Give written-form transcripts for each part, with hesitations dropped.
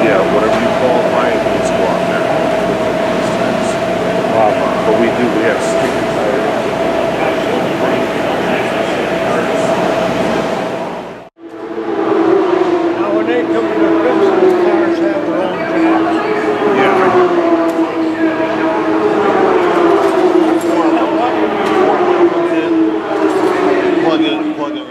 Yeah, whatever you qualify, it needs to go on there. Wow. But we have sticky tires. Now when they come to the fence, the cars have their own jacks. Plug it.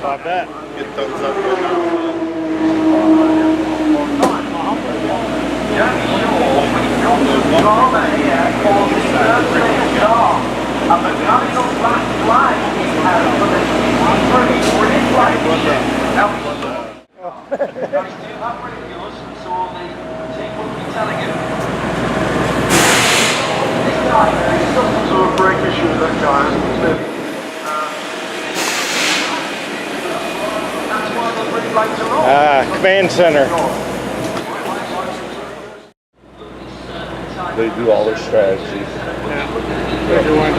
I bet. Get thumbs up right now. So a brake issue that guy. Command center. They do all their strategy. They're doing the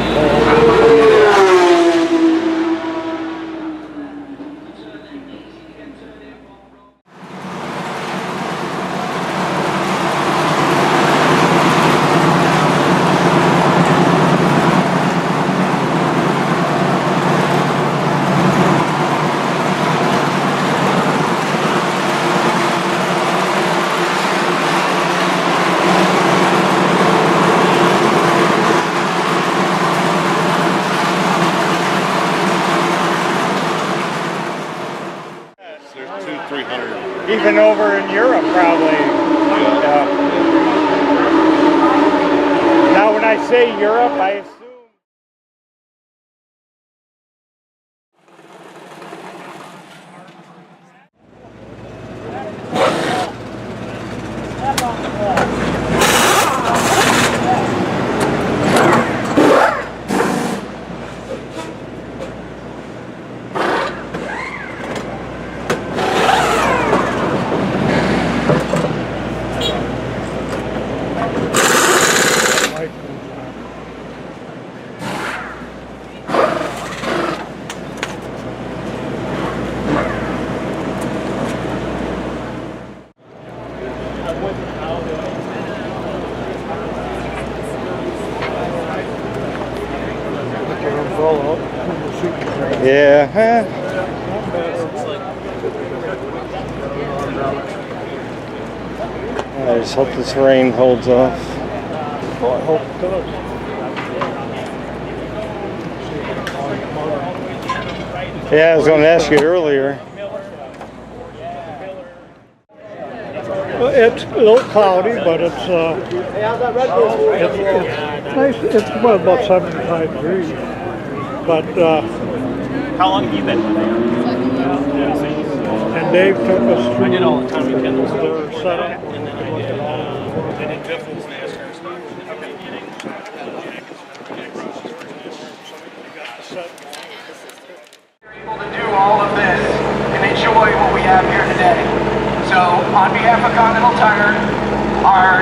even over in Europe, probably. Now, when I say Europe, I assume. Yeah. I just hope this rain holds off. Well, I hope it does. Yeah, I was going to ask you earlier. Well, it's a little cloudy, but it's nice. It's about 75 degrees. But how long have you been with it? And Dave took us through. I did all the time in Kendall's their setup. and then I did Biffle's NASCAR stuff. Able to do all of this and enjoy what we have here today. So, on behalf of Continental Tire, our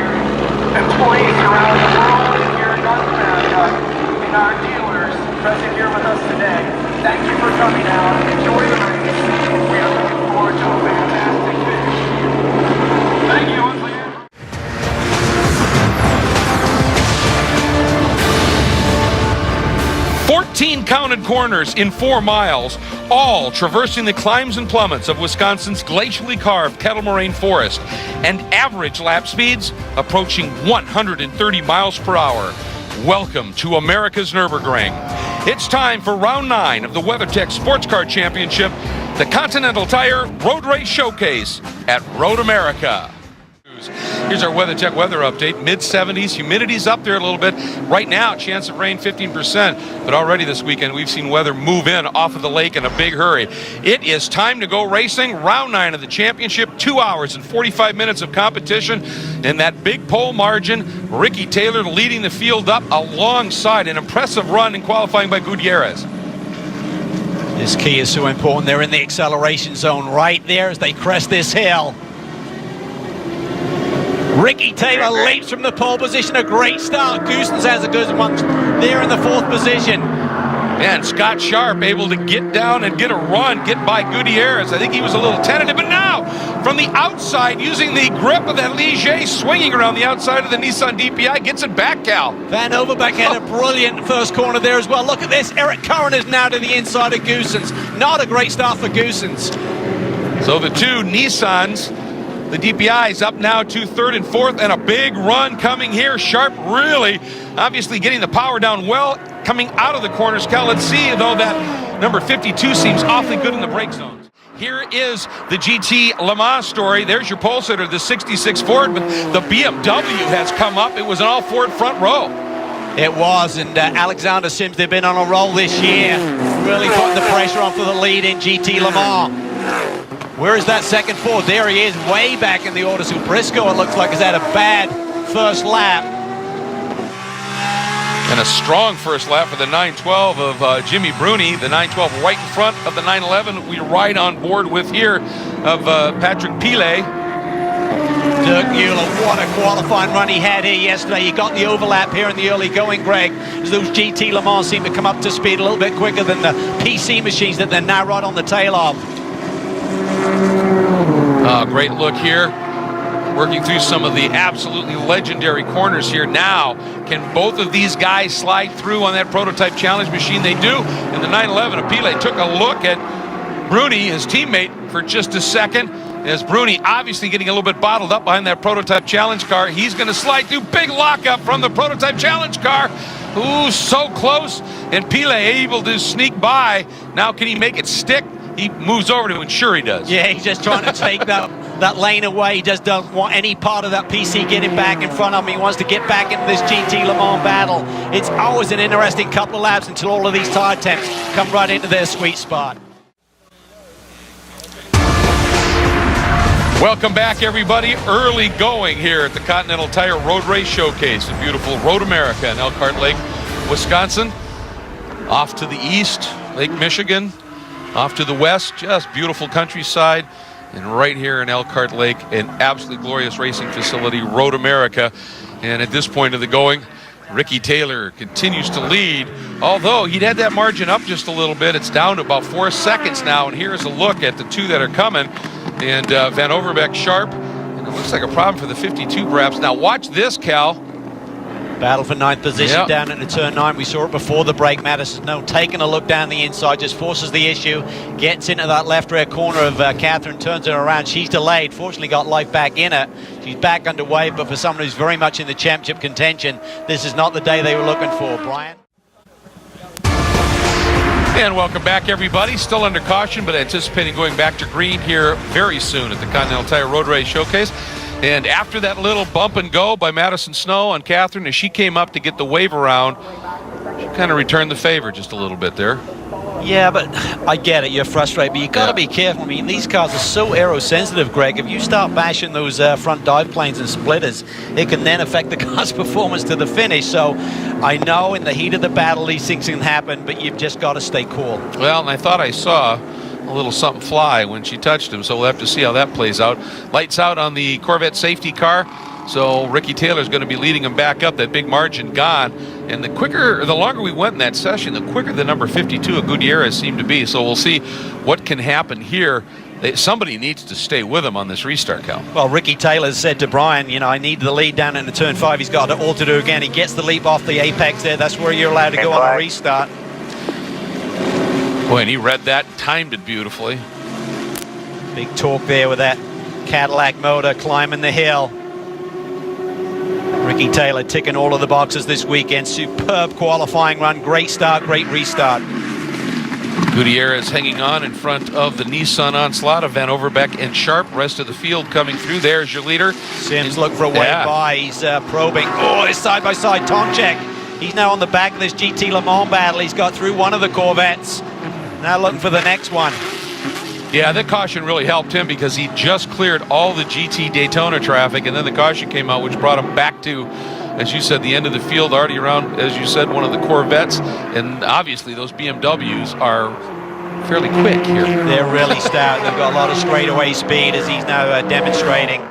employees around the world and here in North America, and our dealers present here with us today, thank you for coming out. Enjoy the race. We are looking forward to a fantastic finish. Thank you. 14 counted corners in 4 miles, all traversing the climbs and plummets of Wisconsin's glacially carved kettle moraine forest, and average lap speeds approaching 130 miles per hour. Welcome to America's Nürburgring. It's time for round 9 of the WeatherTech Sports Car Championship, the Continental Tire Road Race Showcase at Road America. Here's our WeatherTech weather update. Mid-70s, humidity's up there a little bit. Right now, chance of rain 15%, but already this weekend we've seen weather move in off of the lake in a big hurry. It is time to go racing. Round 9 of the championship, 2 hours and 45 minutes of competition. In that big pole margin, Ricky Taylor leading the field up alongside an impressive run in qualifying by Gutierrez. This key is so important. They're in the acceleration zone right there as they crest this hill. Ricky Taylor leaps from the pole position, a great start. Goosens has a good one there in the 4th position. And Scott Sharp able to get down and get a run, get by Gutierrez. I think he was a little tentative, but now from the outside, using the grip of that Ligier, swinging around the outside of the Nissan DPI, gets it back, Cal. Van Overbeck had a brilliant first corner there as well. Look at this, Eric Curran is now to the inside of Goosens. Not a great start for Goosens. So the two Nissans, the DPI is up now to 3rd and 4th, and a big run coming here. Sharp really, obviously getting the power down well, coming out of the corners. Cal, let's see, though, that number 52 seems awfully good in the brake zones. Here is the GT Le Mans story. There's your pole sitter, the 66 Ford, but the BMW has come up. It was an all-Ford front row. It was, and Alexander Sims, they've been on a roll this year, really putting the pressure on for the lead in GT Le Mans. Where is that second Ford? There he is, way back in the order. So Briscoe, it looks like, has had a bad first lap. And a strong first lap for the 912 of Jimmy Bruni. The 912 right in front of the 911 we ride on board with here of Patrick Pilet. Dirk Mueller, what a qualifying run he had here yesterday. He got the overlap here in the early going, Greg, as those GT Le Mans seem to come up to speed a little bit quicker than the PC machines that they're now right on the tail of. Great look here. Working through some of the absolutely legendary corners here. Now, can both of these guys slide through on that prototype challenge machine? They do. And the 911, Apile took a look at Bruni, his teammate, for just a second. As Bruni obviously getting a little bit bottled up behind that prototype challenge car. He's going to slide through. Big lockup from the prototype challenge car. Ooh, so close. And Pile able to sneak by. Now, can he make it stick? He moves over to ensure he does. Yeah, he's just trying to take that lane away. He just doesn't want any part of that PC getting back in front of him. He wants to get back into this GT Le Mans battle. It's always an interesting couple of laps until all of these tire temps come right into their sweet spot. Welcome back, everybody. Early going here at the Continental Tire Road Race Showcase in beautiful Road America in Elkhart Lake, Wisconsin. Off to the east, Lake Michigan. Off to the west, just beautiful countryside. And right here in Elkhart Lake, an absolutely glorious racing facility, Road America. And at this point of the going, Ricky Taylor continues to lead. Although he'd had that margin up just a little bit, it's down to about 4 seconds now. And here's a look at the two that are coming. And Van Overbeck Sharp. And it looks like a problem for the 52 perhaps. Now watch this, Cal. Battle for 9th position down into turn 9. We saw it before the break. Madison Snow taking a look down the inside, just forces the issue, gets into that left rear corner of Catherine, turns it around. She's delayed, fortunately got life back in her. She's back underway, but for someone who's very much in the championship contention, this is not the day they were looking for. Brian? And welcome back, everybody. Still under caution, but anticipating going back to green here very soon at the Continental Tire Road Race Showcase. And after that little bump and go by Madison Snow on Catherine, as she came up to get the wave around, she kind of returned the favor just a little bit there. Yeah, but I get it. You're frustrated, but you got to be careful. I mean, these cars are so aero-sensitive, Greg. If you start bashing those front dive planes and splitters, it can then affect the car's performance to the finish. So I know in the heat of the battle, these things can happen, but you've just got to stay cool. Well, and I thought I saw a little something fly when she touched him, so we'll have to see how that plays out. Lights out on the Corvette safety car, so Ricky Taylor's going to be leading him back up. That big margin gone, and the longer we went in that session, the quicker the number 52 of Gutierrez seemed to be. So we'll see what can happen here. Somebody needs to stay with him on this restart, Cal. Well, Ricky Taylor said to Brian, you know, I need the lead down into turn 5. He's got it all to do again. He gets the leap off the apex there. That's where you're allowed to go on a restart. Boy, and he read that and timed it beautifully. Big torque there with that Cadillac motor climbing the hill. Ricky Taylor ticking all of the boxes this weekend. Superb qualifying run, great start, great restart. Gutierrez hanging on in front of the Nissan Onslaught of Van Overbeek and Sharp. Rest of the field coming through. There's your leader. Sims looking for a way by. He's probing. Oh, it's side-by-side Tomczyk. He's now on the back of this GT Le Mans battle. He's got through one of the Corvettes. Now looking for the next one. Yeah, that caution really helped him because he just cleared all the GT Daytona traffic, and then the caution came out, which brought him back to, as you said, the end of the field, already around, as you said, one of the Corvettes. And obviously those BMWs are fairly quick here. They're really stout. They've got a lot of straightaway speed, as he's now demonstrating.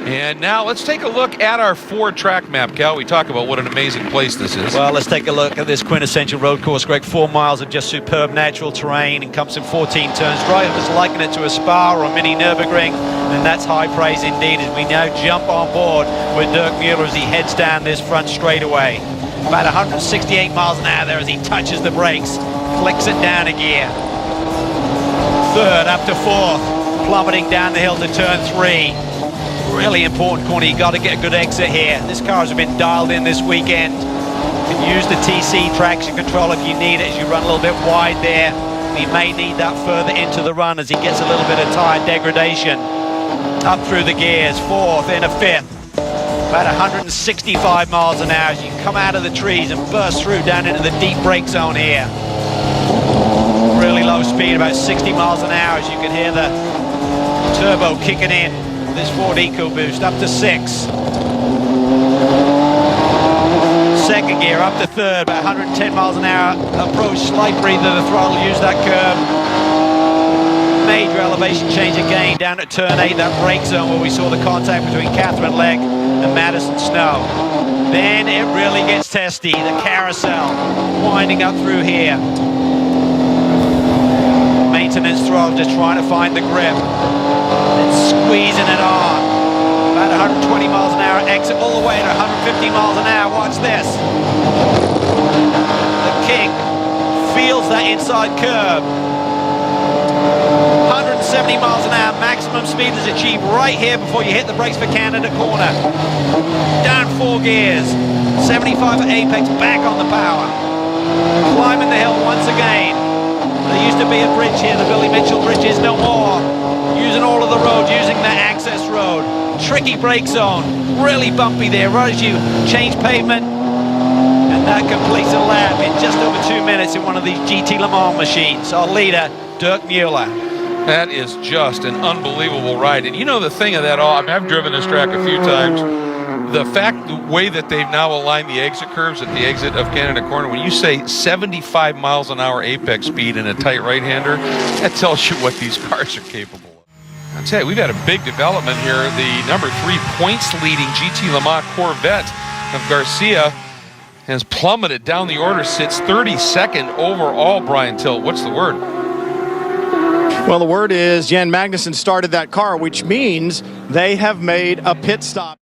And now let's take a look at our Ford track map, Cal. We talk about what an amazing place this is. Well, let's take a look at this quintessential road course, Greg. 4 miles of just superb natural terrain, encompassing 14 turns. Drivers liken it to a Spa or a mini Nürburgring, and that's high praise indeed as we now jump on board with Dirk Mueller as he heads down this front straightaway. About 168 miles an hour there as he touches the brakes, flicks it down a gear. Third up to fourth, plummeting down the hill to turn 3. Really important corner. You got to get a good exit here. This car has been dialed in this weekend. You can use the TC traction control if you need it as you run a little bit wide there. He may need that further into the run as he gets a little bit of tire degradation. Up through the gears, fourth and a fifth. About 165 miles an hour as you come out of the trees and burst through down into the deep brake zone here. Really low speed, about 60 miles an hour as you can hear the turbo kicking in. This Ford EcoBoost up to 6. Second gear up to third, about 110 miles an hour. Approach, slight breather the throttle, use that curve. Major elevation change again down at turn 8, that brake zone where we saw the contact between Catherine Legg and Madison Snow. Then it really gets testy, the carousel winding up through here. Maintenance throttle, just trying to find the grip. And squeezing it on. About 120 miles an hour, exit all the way to 150 miles an hour. Watch this. The King feels that inside curve. 170 miles an hour, maximum speed is achieved right here before you hit the brakes for Canada corner. Down 4 gears. 75 at apex, back on the power. Climbing the hill once again. There used to be a bridge here, the Billy Mitchell Bridge is no more. Using all of the road, using the access road. Tricky brake zone, really bumpy there, right as you change pavement. And that completes a lap in just over 2 minutes in one of these GT Le Mans machines. Our leader, Dirk Mueller. That is just an unbelievable ride. And you know the thing of that all, I mean, I've driven this track a few times. The way that they've now aligned the exit curves at the exit of Canada Corner, when you say 75 miles an hour apex speed in a tight right-hander, that tells you what these cars are capable of. I'll tell you, we've had a big development here. The number 3 points leading GT Le Mans Corvette of Garcia has plummeted down the order, sits 32nd overall. Brian Till, what's the word? Well, the word is Jan Magnussen started that car, which means they have made a pit stop.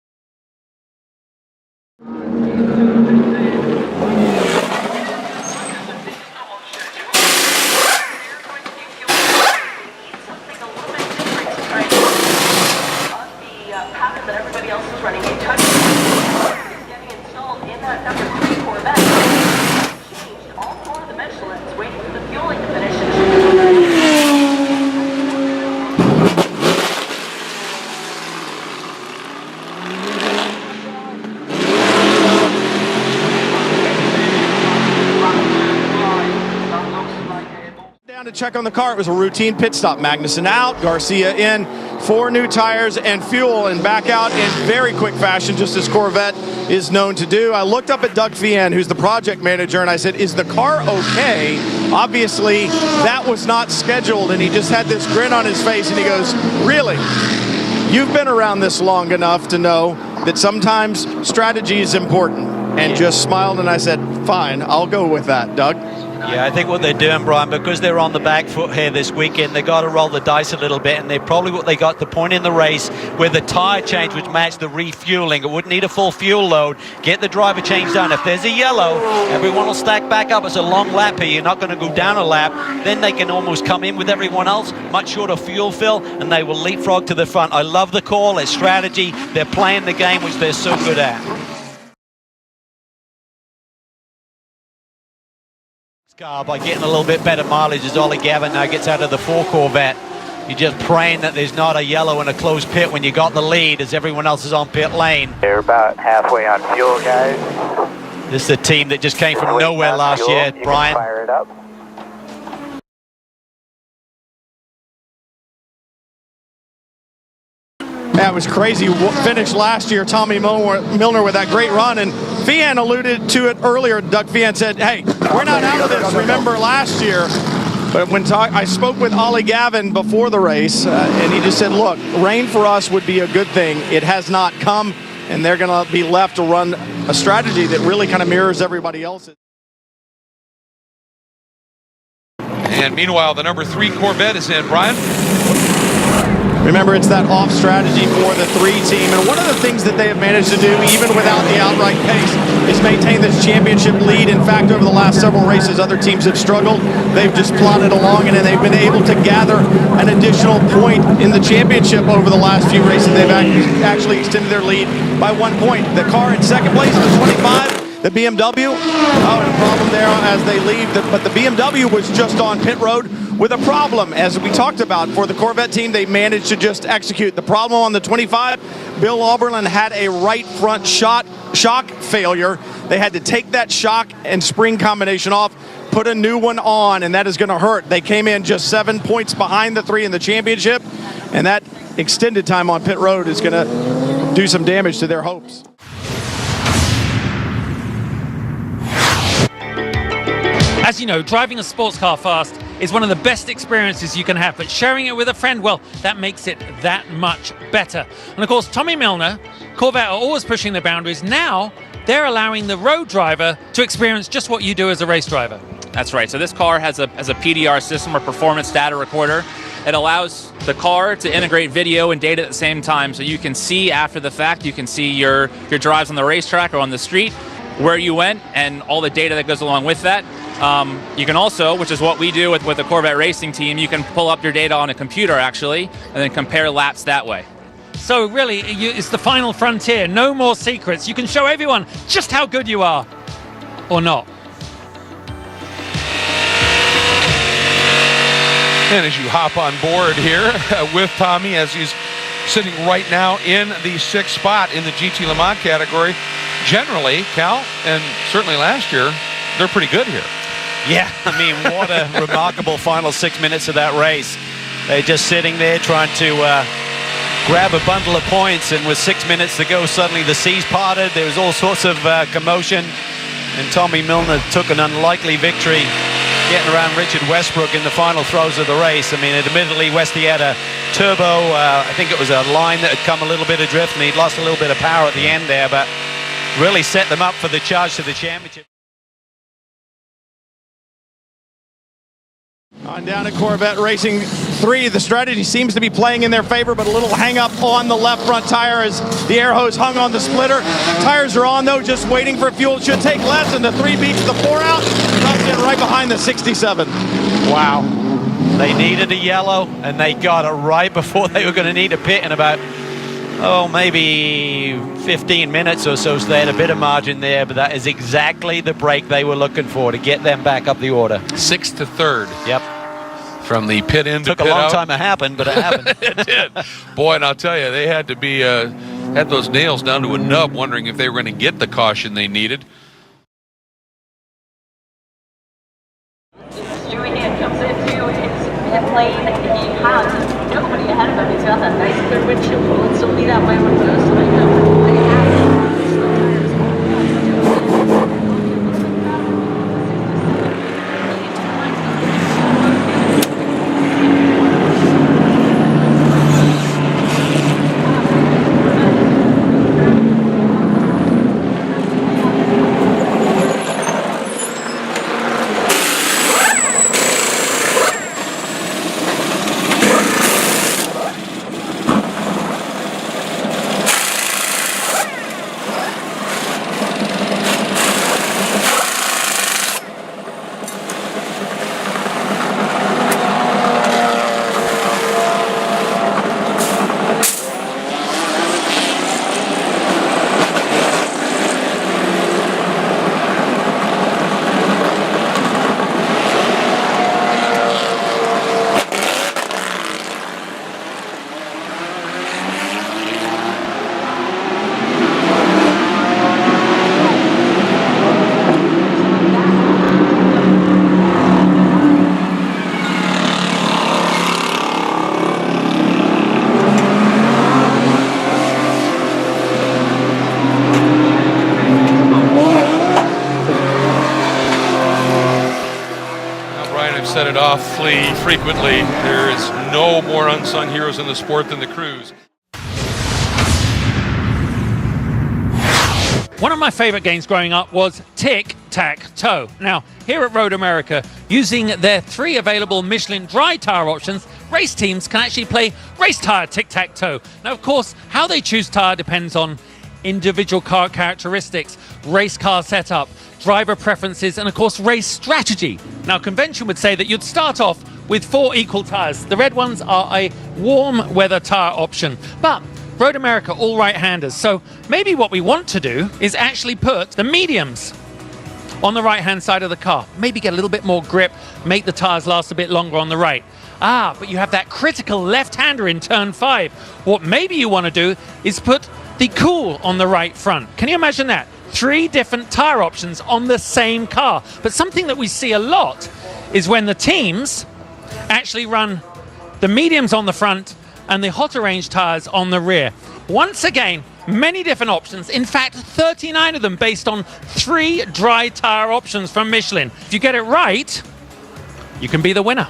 To check on the car, it was a routine pit stop. Magnussen out, Garcia in, 4 new tires and fuel, and back out in very quick fashion, just as Corvette is known to do. I looked up at Doug Fian, who's the project manager, and I said, is the car okay? Obviously, that was not scheduled, and he just had this grin on his face, and he goes, really? You've been around this long enough to know that sometimes strategy is important. And just smiled, and I said, fine, I'll go with that, Doug. Yeah, I think what they're doing, Brian, because they're on the back foot here this weekend, they got to roll the dice a little bit, and they probably what they got the point in the race where the tire change would match the refueling. It wouldn't need a full fuel load. Get the driver change done. If there's a yellow, everyone will stack back up. It's a long lap here. You're not going to go down a lap. Then they can almost come in with everyone else, much shorter fuel fill, and they will leapfrog to the front. I love the call. It's strategy. They're playing the game, which they're so good at. Car by getting a little bit better mileage as Ollie Gavin now gets out of the 4 Corvette. You're just praying that there's not a yellow in a closed pit when you got the lead as everyone else is on pit lane. They're about halfway on fuel, guys. This is a team that just came from nowhere last year, Brian. Fire it up. That was crazy. Finished last year, Tommy Milner with that great run, and Fian alluded to it earlier. Doug Fian said, hey, we're not out of this. Remember last year, but when I spoke with Ollie Gavin before the race, and he just said, look, rain for us would be a good thing. It has not come, and they're going to be left to run a strategy that really kind of mirrors everybody else's. And meanwhile, the number 3 Corvette is in. Brian? Remember, it's that off strategy for the 3 team. And one of the things that they have managed to do, even without the outright pace, is maintain this championship lead. In fact, over the last several races, other teams have struggled. They've just plodded along, and then they've been able to gather an additional point in the championship over the last few races. They've actually extended their lead by 1 point. The car in second place, the 25. The BMW, and a problem there as they leave. But the BMW was just on pit road with a problem. As we talked about, for the Corvette team, they managed to just execute. The problem on the 25, Bill Auberland had a right front shock failure. They had to take that shock and spring combination off, put a new one on, and that is going to hurt. They came in just 7 points behind the 3 in the championship, and that extended time on pit road is going to do some damage to their hopes. As you know, driving a sports car fast is one of the best experiences you can have, but sharing it with a friend, well, that makes it that much better. And of course, Tommy Milner, Corvette are always pushing the boundaries. Now, they're allowing the road driver to experience just what you do as a race driver. That's right. So this car has a PDR system, or performance data recorder. It allows the car to integrate video and data at the same time, so you can see after the fact, you can see your drives on the racetrack or on the street, where you went, and all the data that goes along with that. You can also, which is what we do with the Corvette racing team, you can pull up your data on a computer actually, and then compare laps that way. So really, it's the final frontier. No more secrets. You can show everyone just how good you are, or not. And as you hop on board here with Tommy, as he's sitting right now in the 6th spot in the GT Le Mans category, generally, Cal, and certainly last year, they're pretty good here. Yeah, I mean, what a remarkable final 6 minutes of that race. They're just sitting there trying to grab a bundle of points, and with 6 minutes to go, suddenly the seas parted. There was all sorts of commotion, and Tommy Milner took an unlikely victory, getting around Richard Westbrook in the final throws of the race. I mean, admittedly, Westy had a turbo. I think it was a line that had come a little bit adrift, and he'd lost a little bit of power at the end there, but really set them up for the charge to the championship. On down at Corvette Racing 3, the strategy seems to be playing in their favor, but a little hang up on the left front tire as the air hose hung on the splitter. Tires are on though, just waiting for fuel. It should take less, and the 3 beats the 4 out. Comes in right behind the 67. Wow. They needed a yellow, and they got it right before they were going to need a pit in about, maybe 15 minutes or so. So they had a bit of margin there, but that is exactly the break they were looking for to get them back up the order. 6th to 3rd. Yep. From the pit in to Took a pit long out. time to happen, but it happened. It did. Boy, and I'll tell you, they had to be, had those nails down to a nub, wondering if they were going to get the caution they needed. Stewie here comes into his plane. He had nobody ahead of him. He's got that nice clear windshield. Well, it's only that way when first, so they know they have it. and I've said it awfully frequently, there is no more unsung heroes in the sport than the crews. One of my favorite games growing up was tic-tac-toe. Now, here at Road America, using their 3 available Michelin dry tire options, race teams can actually play race tire tic-tac-toe. Now, of course, how they choose tire depends on individual car characteristics, race car setup, driver preferences, and of course, race strategy. Now, convention would say that you'd start off with 4 equal tires. The red ones are a warm weather tire option, but Road America all right-handers, so maybe what we want to do is actually put the mediums on the right-hand side of the car. Maybe get a little bit more grip, make the tires last a bit longer on the right. But you have that critical left-hander in turn 5. What maybe you want to do is put the cool on the right front. Can you imagine that? 3 different tire options on the same car. But something that we see a lot is when the teams actually run the mediums on the front and the hotter range tires on the rear. Once again, many different options. In fact, 39 of them based on 3 dry tire options from Michelin. If you get it right, you can be the winner.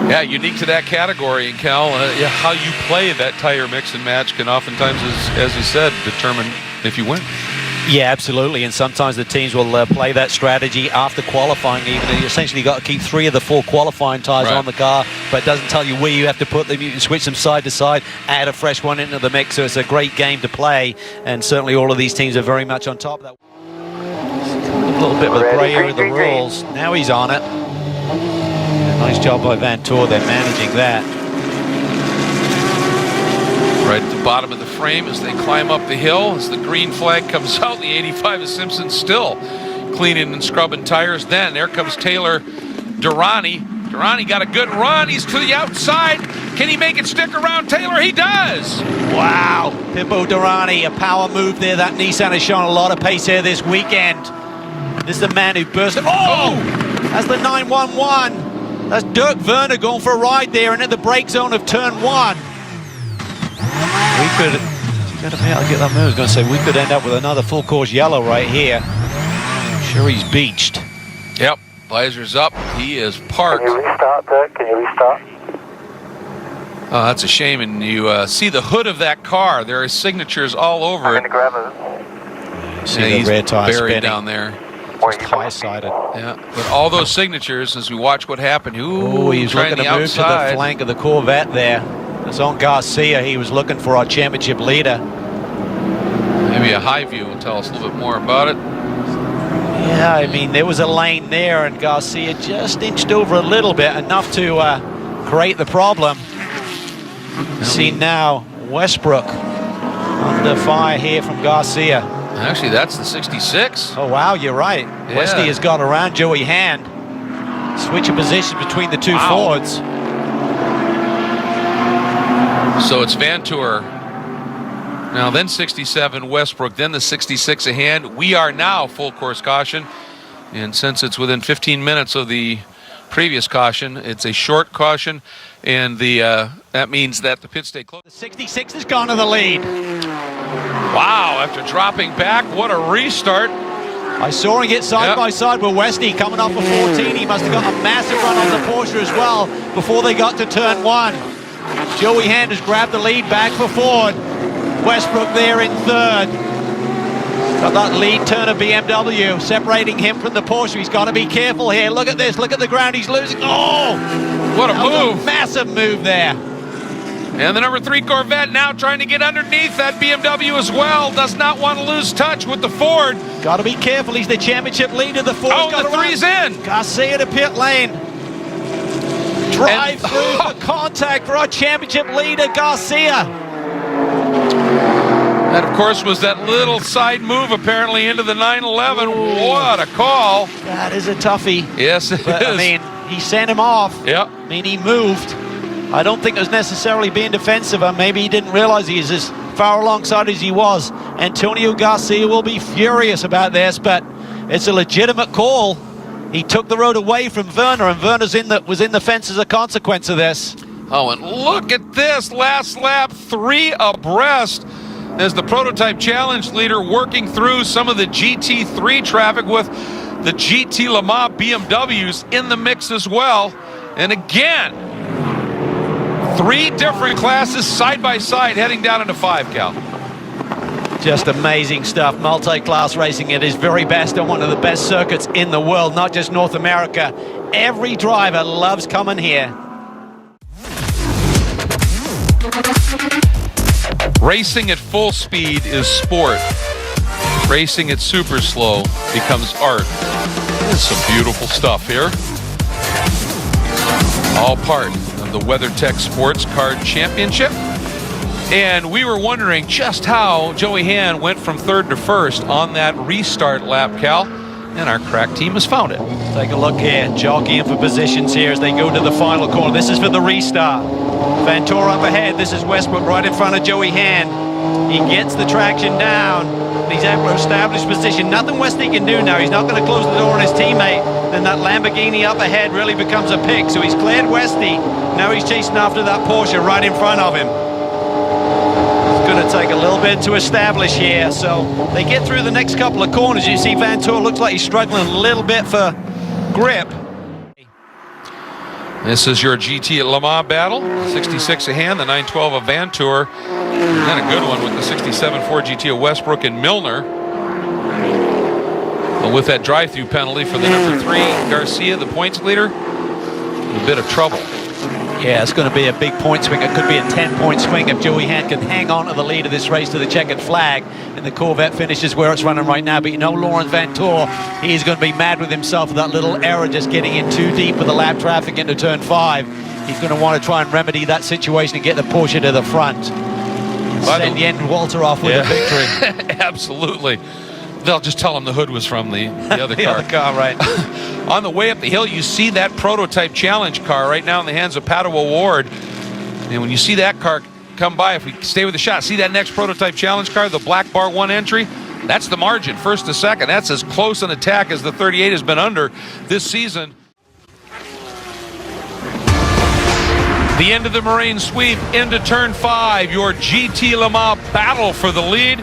Yeah, unique to that category, and Cal, how you play that tire mix and match can oftentimes, as you said, determine if you win. Yeah, absolutely. And sometimes the teams will play that strategy after qualifying even. And you essentially got to keep 3 of the 4 qualifying tires on the car, but it doesn't tell you where you have to put them. You can switch them side to side, add a fresh one into the mix. So it's a great game to play. And certainly all of these teams are very much on top of that. A little bit of a grey area of the rules. Now he's on it. Nice job by Van Toor. They're managing that. Right at the bottom of the frame as they climb up the hill, as the green flag comes out, the 85 of Simpson still cleaning and scrubbing tires. Then there comes Taylor Durrani. Durrani got a good run. He's to the outside. Can he make it stick around Taylor? He does. Wow. Pippo Durrani, a power move there. That Nissan has shown a lot of pace here this weekend. This is the man who burst. Oh! That's the 911. That's Dirk Werner going for a ride there and at the brake zone of turn 1. We could, I get that move. I was going to say we could end up with another full course yellow right here. Sure, he's beached. Yep, visors up. He is parked. Can you restart, Dirk? Can you restart? Oh, that's a shame. And you see the hood of that car. There are signatures all over I'm it. going to grab it. See the rear tire buried spinning down there. just high-sided. Yeah, but all those signatures as we watch what happened. Ooh, he was looking to move to the flank of the Corvette there. It's on Garcia. He was looking for our championship leader. Maybe a high view will tell us a little bit more about it. Yeah, I mean, there was a lane there, and Garcia just inched over a little bit, enough to create the problem. See now, Westbrook under fire here from Garcia. Actually, that's the 66. Oh, wow, you're right. Yeah. Westy has got around Joey Hand. Switch of position between the 2 Fords. So it's Van Toor. Now then 67 Westbrook, then the 66 of Hand. We are now full course caution. And since it's within 15 minutes of the previous caution, it's a short caution. And that means that the pits stay closed. The 66 has gone to the lead. Wow, after dropping back, what a restart. I saw him get side by side with Westy coming off of 14. He must have got a massive run on the Porsche as well before they got to turn 1. Joey Hand has grabbed the lead back for Ford. Westbrook there in 3rd. Got that lead turner BMW separating him from the Porsche. He's got to be careful here. Look at this. Look at the ground he's losing. Oh! What a move. A massive move there. And the number 3 Corvette now trying to get underneath that BMW as well. Does not want to lose touch with the Ford. Got to be careful. He's the championship leader. The Ford's got the 3's in. Garcia to pit lane. Drive through for contact for our championship leader, Garcia. That, of course, was that little side move apparently into the 911. What a call. That is a toughie. Yes, it is. I mean, he sent him off. Yep. I mean, he moved. I don't think it was necessarily being defensive, or maybe he didn't realize he was as far alongside as he was. Antonio Garcia will be furious about this, but it's a legitimate call. He took the road away from Werner, and Werner's was in the fence as a consequence of this. Oh, and look at this. Last lap, 3 abreast as the prototype challenge leader working through some of the GT3 traffic with the GT Le Mans BMWs in the mix as well. And again, 3 different classes side by side heading down into 5, Cal. Just amazing stuff. Multi-class racing at its very best on one of the best circuits in the world, not just North America. Every driver loves coming here. Racing at full speed is sport. Racing at super slow becomes art. There's some beautiful stuff here. All part of the WeatherTech Sports Card Championship. And we were wondering just how Joey Hand went from 3rd to 1st on that restart lap, Cal. And our crack team has found it. Take a look here, jockeying for positions here as they go to the final corner. This is for the restart. Vantor up ahead. This is Westbrook right in front of Joey Hand. He gets the traction down. He's able to establish position. Nothing Westy can do now. He's not going to close the door on his teammate. Then that Lamborghini up ahead really becomes a pick. So he's cleared Westy. Now he's chasing after that Porsche right in front of him. Going to take a little bit to establish here, so they get through the next couple of corners. You see Vantor looks like he's struggling a little bit for grip. This is your GT Le Mans battle. 66 of Hand, the 912 of Vantor, and then a good one with the 67 Ford GT of Westbrook and Milner. But with that drive-through penalty for the number 3 Garcia, the points leader, a bit of trouble. Yeah, it's going to be a big point swing. It could be a 10-point swing if Joey Hand can hang on to the lead of this race to the checkered flag and the Corvette finishes where it's running right now. But you know, Laurens Vantor, he's going to be mad with himself for that little error just getting in too deep with the lap traffic into turn 5. He's going to want to try and remedy that situation and get the Porsche to the front. Send Yen Walter off with a victory. Absolutely. They'll just tell him the hood was from the other car. The other car, right. On the way up the hill, you see that prototype challenge car right now in the hands of Pato O'Ward. And when you see that car come by, if we stay with the shot, see that next prototype challenge car, the black bar 1 entry? That's the margin, 1st to 2nd. That's as close an attack as the 38 has been under this season. The end of the Moraine sweep into turn 5, your GT Le Mans battle for the lead.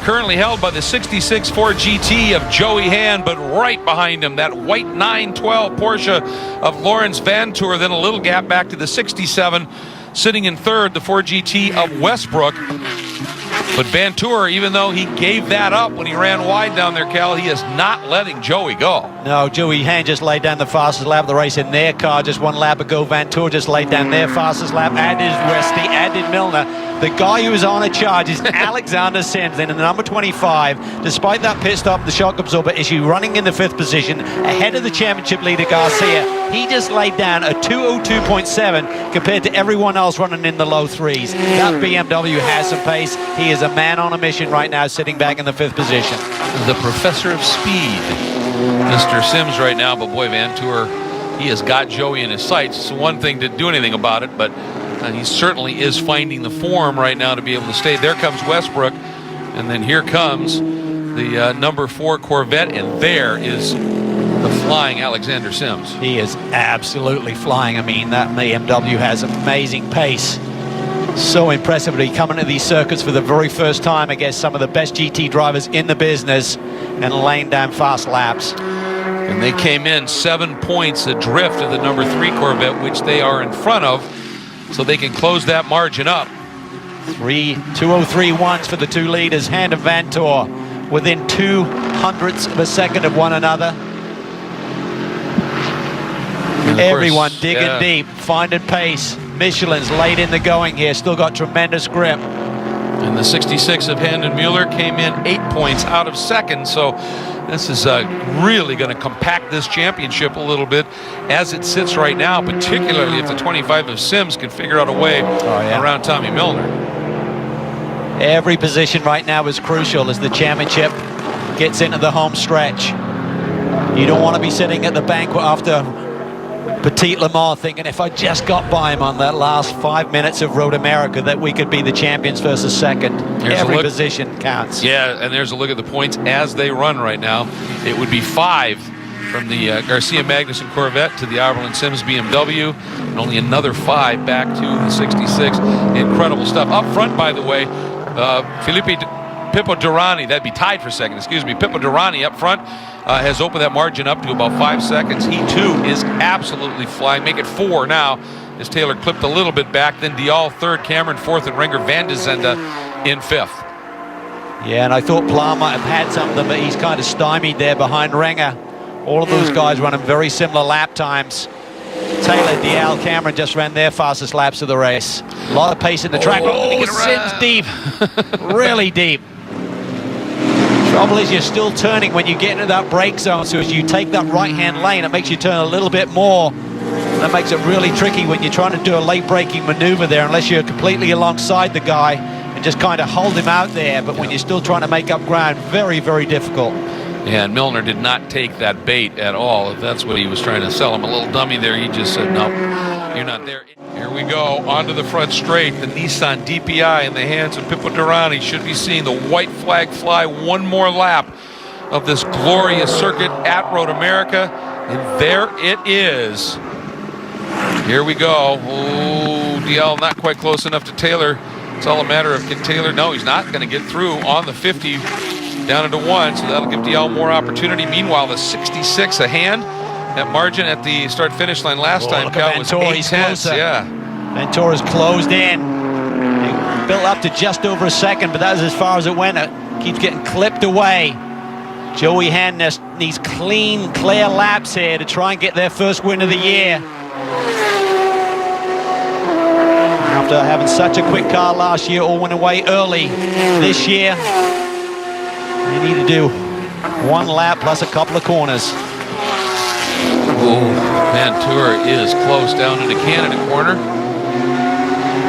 Currently held by the 66 Ford GT of Joey Hand, but right behind him, that white 912 Porsche of Laurens Vantor, then a little gap back to the 67, sitting in 3rd, the Ford GT of Westbrook. But Vantor, even though he gave that up when he ran wide down there, Cal, he is not letting Joey go. No, Joey Hand just laid down the fastest lap of the race in their car just 1 lap ago. Vantor just laid down their fastest lap, added Westy, added Milner. The guy who is on a charge is Alexander Sims in the number 25. Despite that pit stop, the shock absorber issue, running in the 5th position ahead of the championship leader Garcia. He just laid down a 202.7 compared to everyone else running in the low 3s. That BMW has some pace. He is a man on a mission right now, sitting back in the 5th position. The professor of speed, Mr. Sims right now, but boy, Vantor, he has got Joey in his sights. It's one thing to do anything about it, but he certainly is finding the form right now to be able to stay. There comes Westbrook, and then here comes the number 4 Corvette, and there is the flying Alexander Sims. He is absolutely flying. I mean, that BMW has amazing pace. So impressive to be coming to these circuits for the very first time against some of the best GT drivers in the business and laying down fast laps. And they came in 7 points adrift of the number 3 Corvette, which they are in front of, so they can close that margin up. 2:03.1s for the 2 leaders, Hand and Vantor, within 200ths of a second of one another. Everyone digging deep, finding pace. Michelin's late in the going here, still got tremendous grip. And the 66 of Hand and Mueller came in 8 points out of second, so this is really going to compact this championship a little bit as it sits right now, particularly if the 25 of Sims can figure out a way around Tommy Milner. Every position right now is crucial as the championship gets into the home stretch. You don't want to be sitting at the banquet after Petit Le Mans thinking, if I just got by him on that last 5 minutes of Road America, that we could be the champions versus second. Every position counts. Yeah, and there's a look at the points as they run right now. It would be 5 from the Garcia Magnuson Corvette to the Alberlin Sims BMW, and only another 5 back to the 66. Incredible stuff. Up front, by the way, Felipe Pippo Durrani, that'd be tied for second, excuse me. Pippo Durrani up front has opened that margin up to about 5 seconds. He too is absolutely flying. Make it 4 now as Taylor clipped a little bit back. Then Dial third, Cameron fourth, and Renger van de Zende in fifth. Yeah, and I thought Pla might have had something, but he's kind of stymied there behind Renger. All of those guys running very similar lap times. Taylor, Dial, Cameron just ran their fastest laps of the race. A lot of pace in the track. Oh, Sims deep. Really deep. Trouble is you're still turning when you get into that brake zone, so as you take that right-hand lane, it makes you turn a little bit more. That makes it really tricky when you're trying to do a late braking maneuver there, unless you're completely alongside the guy and just kind of hold him out there. But when you're still trying to make up ground, very, very difficult. Yeah, and Milner did not take that bait at all. If that's what he was trying to sell him, a little dummy there, he just said, no, you're not there. Here we go, onto the front straight. The Nissan DPI in the hands of Pippo Durrani. Should be seeing the white flag fly one more lap of this glorious circuit at Road America. And there it is. Here we go. Oh, DL not quite close enough to Taylor. It's all a matter of can Taylor, no, he's not going to get through on the 50 down into 1, so that'll give DL more opportunity. Meanwhile, the 66 a hand. That margin at the start-finish line last time, Cal, was 8 tenths. Yeah. Ventura's closed in. He built up to just over a second, but that was as far as it went. It keeps getting clipped away. Joey Hand needs clean, clear laps here to try and get their first win of the year. After having such a quick car last year, all went away early this year. They need to do 1 lap plus a couple of corners. Oh, Vantour is close down into Canada corner.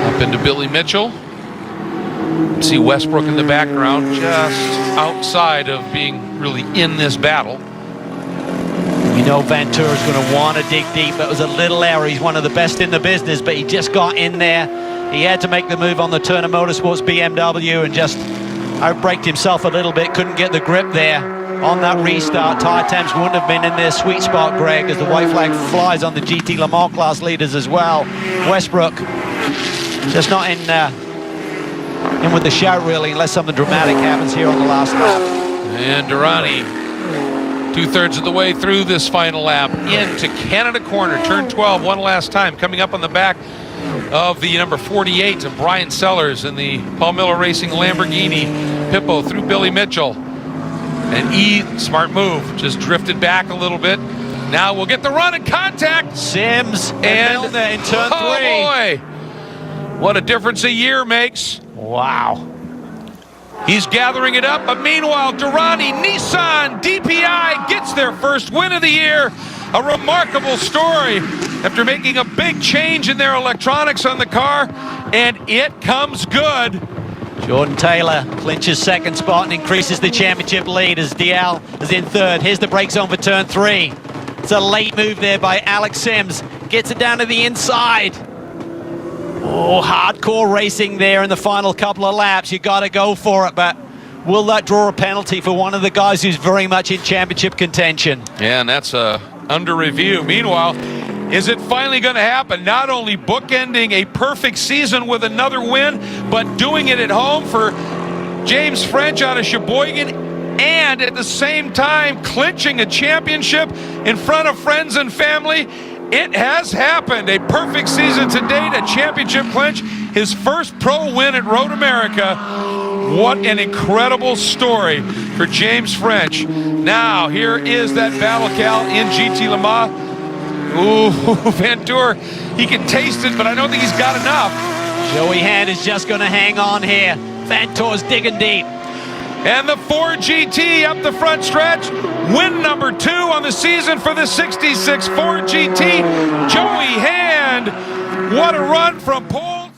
Up into Billy Mitchell. See Westbrook in the background, just outside of being really in this battle. You know Ventura's going to want to dig deep. That was a little error. He's one of the best in the business, but he just got in there. He had to make the move on the Turner Motorsports BMW and just outbraked himself a little bit. Couldn't get the grip there. On that restart, tire temps wouldn't have been in their sweet spot, Greg, as the white flag flies on the GT Le Mans class leaders as well. Westbrook just not in with the shout, really, unless something dramatic happens here on the last lap. And Durrani, 2/3 of the way through this final lap, into Canada corner, turn 12, one last time, coming up on the back of the number 48 of Brian Sellers in the Paul Miller Racing Lamborghini. Pippo through Billy Mitchell. And smart move, just drifted back a little bit. Now we'll get the run and contact. Sims and Milner in turn 3. Oh boy, what a difference a year makes. Wow. He's gathering it up, but meanwhile, Durrani, Nissan, DPI gets their first win of the year. A remarkable story after making a big change in their electronics on the car, and it comes good. Jordan Taylor clinches second spot and increases the championship lead as DL is in third. Here's the brake zone for turn 3. It's a late move there by Alex Sims. Gets it down to the inside. Oh, hardcore racing there in the final couple of laps. You got to go for it, but will that draw a penalty for one of the guys who's very much in championship contention? Yeah, and that's under review. Meanwhile, is it finally going to happen? Not only bookending a perfect season with another win, but doing it at home for James French out of Sheboygan, and at the same time clinching a championship in front of friends and family. It has happened. A perfect season to date, a championship clinch, his first pro win at Road America. What an incredible story for James French. Now, here is that battle, Cal, in GT Le Mans. Ooh, Vantour, he can taste it, but I don't think he's got enough. Joey Hand is just going to hang on here. Vantour's digging deep. And the Ford GT up the front stretch. Win number 2 on the season for the 66 Ford GT. Joey Hand, what a run from pole.